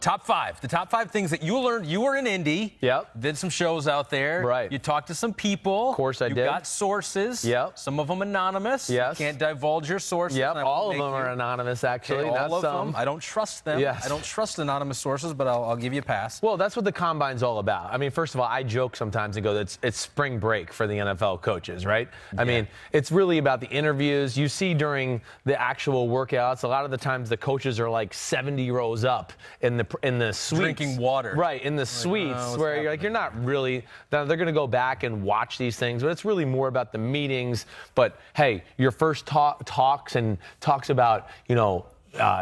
Top 5. The top 5 things that you learned. You were in Indy. Yep. Did some shows out there. Right. You talked to some people. Of course I did. You got sources. Yep. Some of them anonymous. Yes. You can't divulge your sources. Yep. All of them are anonymous, actually. Okay, all of some. them. I don't trust them. Yes. I don't trust anonymous sources, but I'll give you a pass. Well, that's what the Combine's all about. I mean, first of all, I joke sometimes and go, it's spring break for the NFL coaches, right? I mean, it's really about the interviews. You see during the actual workouts, a lot of the times the coaches are like 70 rows up in the suites. Drinking water. Right, in the suites where you're not really, they're going to go back and watch these things, but it's really more about the meetings. But hey, your first talks about,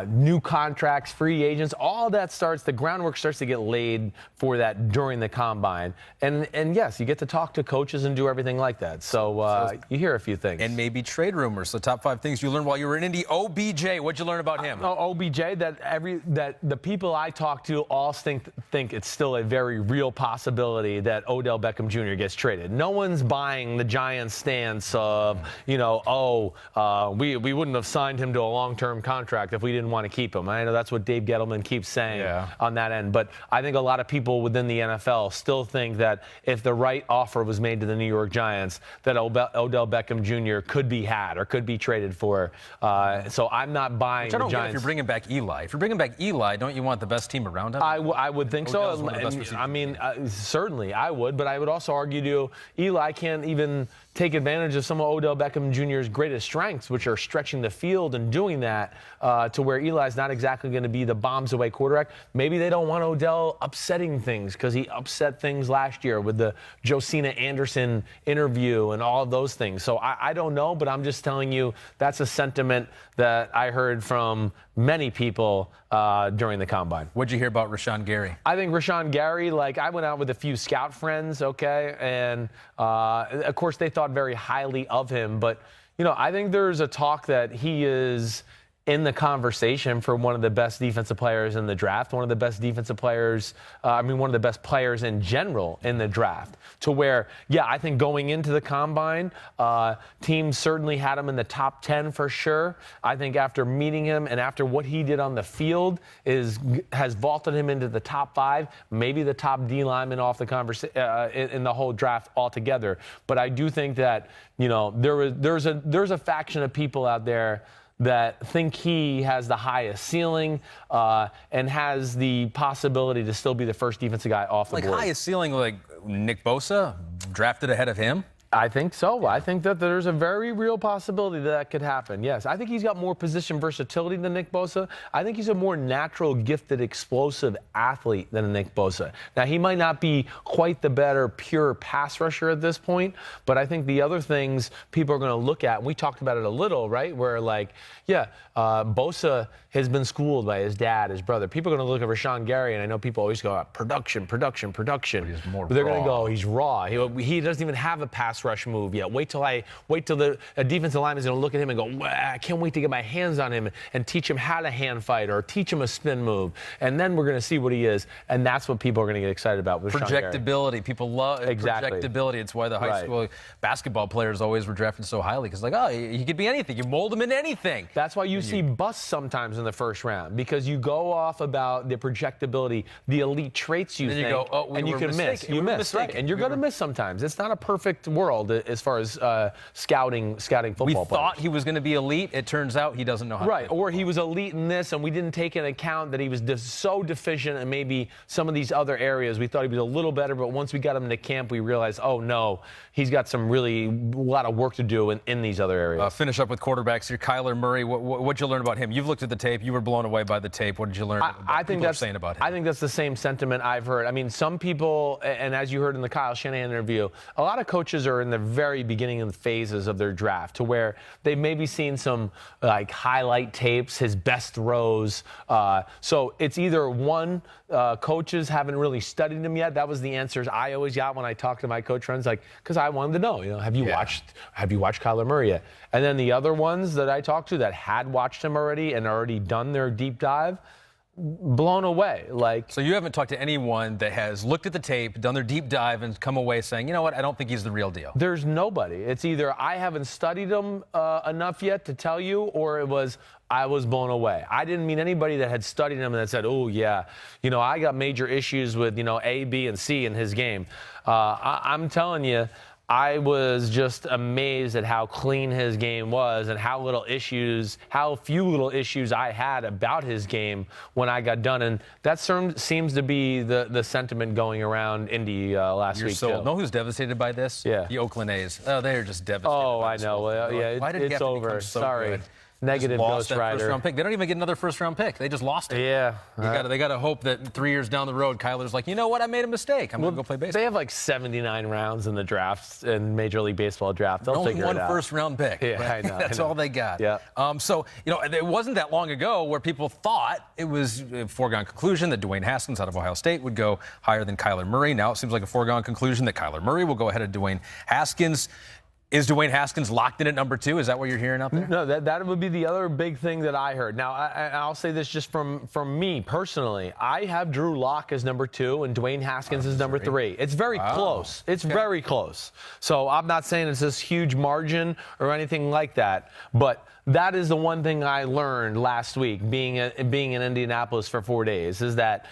new contracts, free agents, all that the groundwork starts to get laid for that during the Combine. And yes, you get to talk to coaches and do everything like that. So you hear a few things. And maybe trade rumors. So top 5 things you learned while you were in Indy. OBJ, what'd you learn about him? OBJ, that the people I talk to all think it's still a very real possibility that Odell Beckham Jr. gets traded. No one's buying the Giants' stance of, we wouldn't have signed him to a long-term contract if we didn't want to keep him. I know that's what Dave Gettleman keeps saying on that end. But I think a lot of people within the NFL still think that if the right offer was made to the New York Giants, that Odell Beckham Jr. could be had or could be traded for. So I'm not buying Which I don't the Giants. Get if you're bringing back Eli. If you're bringing back Eli, don't you want the best team around him? I would think so. Certainly I would. But I would also argue Eli can't even take advantage of some of Odell Beckham Jr.'s greatest strengths, which are stretching the field and doing that to where Eli's not exactly going to be the bombs-away quarterback. Maybe they don't want Odell upsetting things because he upset things last year with the Josina Anderson interview and all of those things. So I don't know, but I'm just telling you that's a sentiment that I heard from many people during the Combine. What'd you hear about Rashan Gary? I think Rashan Gary, I went out with a few scout friends, okay, and of course they thought very highly of him, but I think there's a talk that he is in the conversation for one of the best defensive players in the draft, one of the best defensive players, one of the best players in general in the draft, to where, I think going into the Combine, teams certainly had him in the top 10 for sure. I think after meeting him and after what he did on the field has vaulted him into the top 5, maybe the top D lineman off the conversation in the whole draft altogether. But I do think that, there's a faction of people out there that think he has the highest ceiling and has the possibility to still be the first defensive guy off the board. Highest ceiling, like Nick Bosa, drafted ahead of him? I think so. I think that there's a very real possibility that could happen. Yes, I think he's got more position versatility than Nick Bosa. I think he's a more natural, gifted, explosive athlete than Nick Bosa. Now, he might not be quite the better pure pass rusher at this point, but I think the other things people are going to look at, and we talked about it a little, right, where Bosa has been schooled by his dad, his brother. People are going to look at Rashan Gary, and I know people always go, production. But they're going to go, he's raw. He doesn't even have a pass rush move yet. Wait till the defensive lineman is going to look at him and go, I can't wait to get my hands on him and teach him how to hand fight or teach him a spin move. And then we're going to see what he is. And that's what people are going to get excited about with projectability. Gary. People love projectability. It's why the high school basketball players always were drafted so highly because, he could be anything. You mold him in anything. That's why you see busts sometimes in the first round because you go off about the projectability, the elite traits you think, and you can miss. You miss, right? And you're going to miss sometimes. It's not a perfect world as far as scouting football players. We thought he was going to be elite. It turns out he doesn't know how to play. Or he was elite in this, and we didn't take into account that he was so deficient in maybe some of these other areas. We thought he was a little better, but once we got him into camp, we realized, oh, no, he's got a lot of work to do in these other areas. Finish up with quarterbacks here. Kyler Murray, what'd you learn about him? You've looked at the tape. You were blown away by the tape. What did you learn saying about him? I think that's the same sentiment I've heard. I mean, some people, and as you heard in the Kyle Shanahan interview, a lot of coaches are in the very beginning of the phases of their draft to where they've maybe seen some highlight tapes, his best throws. So it's either one, coaches haven't really studied him yet. That was the answers I always got when I talked to my coach friends, because I wanted to know, have you watched Kyler Murray yet? And then the other ones that I talked to that had watched him already and already done their deep dive, blown away. Like, so you haven't talked to anyone that has looked at the tape, done their deep dive, and come away saying, you know what, I don't think he's the real deal. There's nobody. It's either I haven't studied him enough yet to tell you, or it was I was blown away. I didn't mean anybody that had studied him and that said, oh, yeah, I got major issues with, A, B, and C in his game. I'm telling you, I was just amazed at how clean his game was and how few little issues I had about his game when I got done. And that seems to be the sentiment going around Indy last week. You know who's devastated by this? Yeah. The Oakland A's. Oh, they're just devastated. Oh, I know. Well, yeah, it's over. Sorry. Good? Negative Ghost Rider. First-round pick. They don't even get another first-round pick. They just lost it. Yeah. They got to hope that 3 years down the road, Kyler's like, you know what? I made a mistake. I'm going to go play baseball. They have like 79 rounds in the drafts, in Major League Baseball draft. They'll figure it out. Only one first-round pick. Yeah, I know. That's all they got. Yeah. So, it wasn't that long ago where people thought it was a foregone conclusion that Dwayne Haskins out of Ohio State would go higher than Kyler Murray. Now it seems like a foregone conclusion that Kyler Murray will go ahead of Dwayne Haskins. Is Dwayne Haskins locked in at number 2? Is that what you're hearing out there? No, that would be the other big thing that I heard. Now, I'll say this just from me personally. I have Drew Lock as number 2 and Dwayne Haskins as number 3. It's very close. It's very close. So I'm not saying it's this huge margin or anything like that, but that is the one thing I learned last week being in Indianapolis for 4 days is that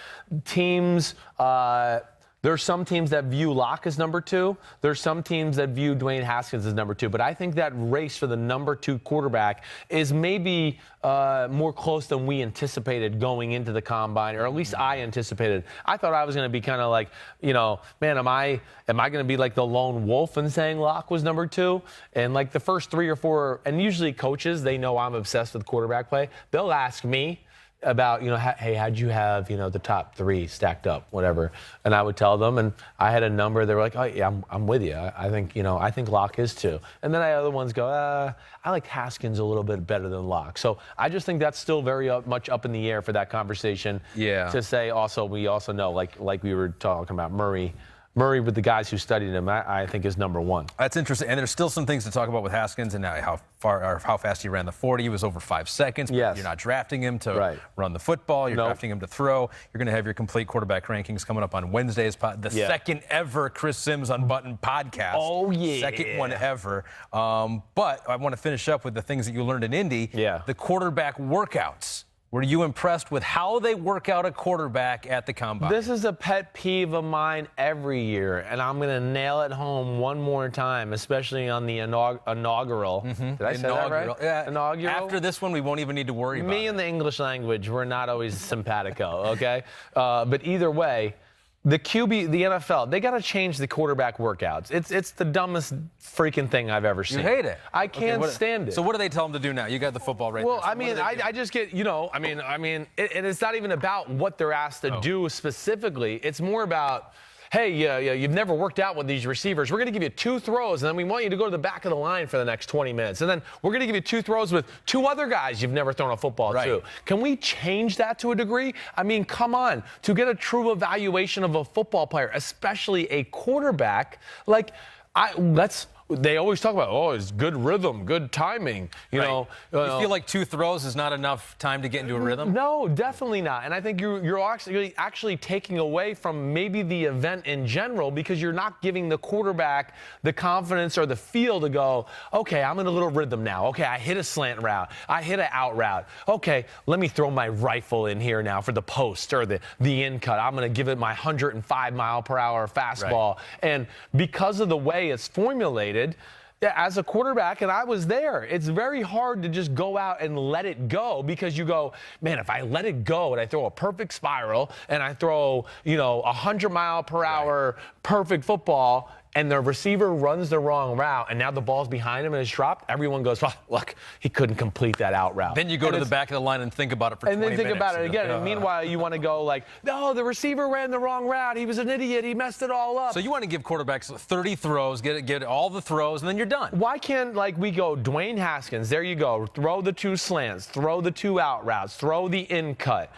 teams there's some teams that view Locke as number 2. There's some teams that view Dwayne Haskins as number 2. But I think that race for the number 2 quarterback is maybe more close than we anticipated going into the combine, or at least I anticipated. I thought I was going to be kind of like, man, am I going to be like the lone wolf and saying Locke was number 2? And like the first 3 or 4, and usually coaches, they know I'm obsessed with quarterback play. They'll ask me about, hey, how'd you have, the top 3 stacked up, whatever. And I would tell them, and I had a number. They were like, oh, yeah, I'm with you. I think Locke is 2. And then I had other ones go, I like Haskins a little bit better than Locke. So I just think that's still very much up in the air for that conversation. Yeah. To say also, we also know, like we were talking about Murray with the guys who studied him, I think is number 1. That's interesting. And there's still some things to talk about with Haskins and how fast he ran the 40. He was over 5 seconds. Yes. You're not drafting him to run the football. You're drafting him to throw. You're going to have your complete quarterback rankings coming up on Wednesday's second ever Chris Simm's Unbuttoned podcast. Oh, yeah. Second one ever. But I want to finish up with the things that you learned in Indy. Yeah. The quarterback workouts. Were you impressed with how they work out a quarterback at the combine? This is a pet peeve of mine every year, and I'm going to nail it home one more time, especially on the inaugural. Did I say that right? Yeah. Inaugural. After this one, we won't even need to worry about it. Me and the English language, we're not always simpatico, okay? But either way, the QB, the NFL, they got to change the quarterback workouts. It's the dumbest freaking thing I've ever seen. You hate it. I can't stand it. So what do they tell them to do now? You got the football right well, there. So I just get, and it's not even about what they're asked to do specifically. It's more about, hey, you've never worked out with these receivers. We're going to give you 2 throws, and then we want you to go to the back of the line for the next 20 minutes. And then we're going to give you 2 throws with 2 other guys you've never thrown a football to. Can we change that to a degree? I mean, come on. To get a true evaluation of a football player, especially a quarterback, they always talk about, it's good rhythm, good timing. You feel like 2 throws is not enough time to get into a rhythm? No, definitely not. And I think you're actually taking away from maybe the event in general because you're not giving the quarterback the confidence or the feel to go, okay, I'm in a little rhythm now. Okay, I hit a slant route. I hit an out route. Okay, let me throw my rifle in here now for the post or the in cut. I'm going to give it my 105-mile-per-hour fastball. And because of the way it's formulated, as a quarterback, and I was there, it's very hard to just go out and let it go because you go, man, if I let it go and I throw a perfect spiral and I throw, 100-mile-per-hour perfect football, and the receiver runs the wrong route, and now the ball's behind him and it's dropped, everyone goes, oh, look, he couldn't complete that out route. Then you go to the back of the line and think about it for 20 minutes. And then think about it again. And meanwhile, you want to go like, no, the receiver ran the wrong route. He was an idiot. He messed it all up. So you want to give quarterbacks 30 throws, get all the throws, and then you're done. Why can't, we go, Dwayne Haskins, there you go, throw the 2 slants, throw the 2 out routes, throw the in cut,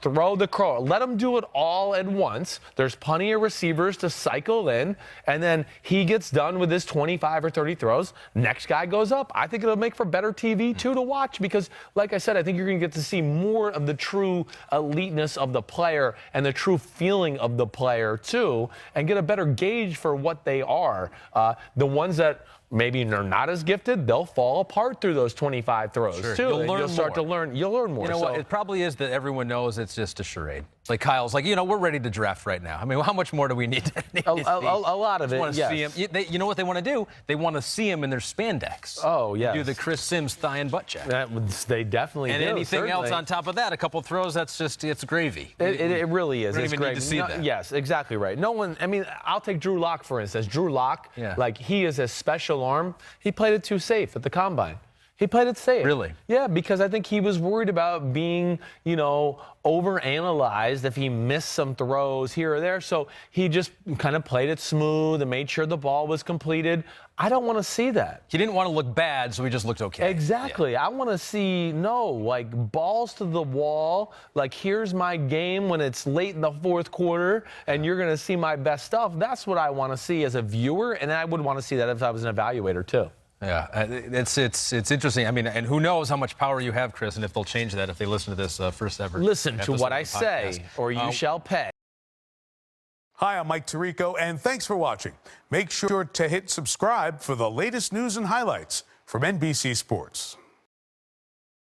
throw the crow. Let them do it all at once. There's plenty of receivers to cycle in, and then he gets done with his 25 or 30 throws. Next guy goes up. I think it'll make for better TV, too, to watch because, like I said, I think you're going to get to see more of the true eliteness of the player and the true feeling of the player, too, and get a better gauge for what they are. The ones that maybe they're not as gifted, they'll fall apart through those 25 throws, too. You'll start to learn. You'll learn more. You know what? It probably is that everyone knows it's just a charade. Like Kyle's like, we're ready to draft right now. I mean, how much more do we need to see? A lot of it, yes. See him. You know what they want to do? They want to see him in their spandex. Oh, yes. Do the Chris Sims thigh and butt check. They definitely and do. And anything certainly. else on top of that, a couple throws, it's gravy. It really is. We don't it's even gravy. need to see that. Yes, exactly right. No one, I mean, I'll take Drew Lock, for instance. Drew Lock, like, he is a special arm. He played it too safe at the combine. He played it safe. Really? Yeah, because I think he was worried about being, overanalyzed if he missed some throws here or there. So he just kind of played it smooth and made sure the ball was completed. I don't want to see that. He didn't want to look bad, so he just looked okay. Exactly. Yeah. I want to see, balls to the wall. Like, here's my game when it's late in the fourth quarter, and you're going to see my best stuff. That's what I want to see as a viewer, and I would want to see that if I was an evaluator, too. Yeah, it's interesting. I mean, and who knows how much power you have, Chris, and if they'll change that if they listen to this first ever. Listen to what I say, or you shall pay. Hi, I'm Mike Tirico, and thanks for watching. Make sure to hit subscribe for the latest news and highlights from NBC Sports.